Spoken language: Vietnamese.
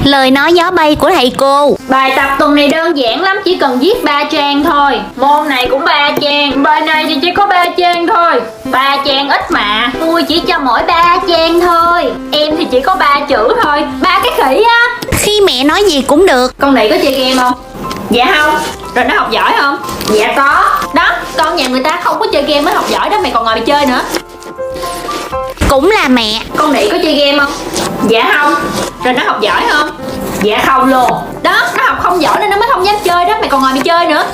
Lời nói gió bay của thầy cô. Bài tập tuần này đơn giản lắm, chỉ cần viết 3 trang thôi. Môn này cũng 3 trang, bài này thì chỉ có 3 trang thôi. 3 trang ít mà, tôi chỉ cho mỗi 3 trang thôi. Em thì chỉ có 3 chữ thôi, 3 cái khỉ á. Khi mẹ nói gì cũng được. Con này có chơi game không? Dạ không. Rồi nó học giỏi không? Dạ có. Đó, con nhà người ta không có chơi game mới học giỏi đó, mày còn ngồi mày chơi nữa. Cũng là mẹ. Con Nị có chơi game không? Dạ không. Rồi nó học giỏi không? Dạ không luôn. Đó, nó học không giỏi nên nó mới không dám chơi đó, mày còn ngồi mày chơi nữa.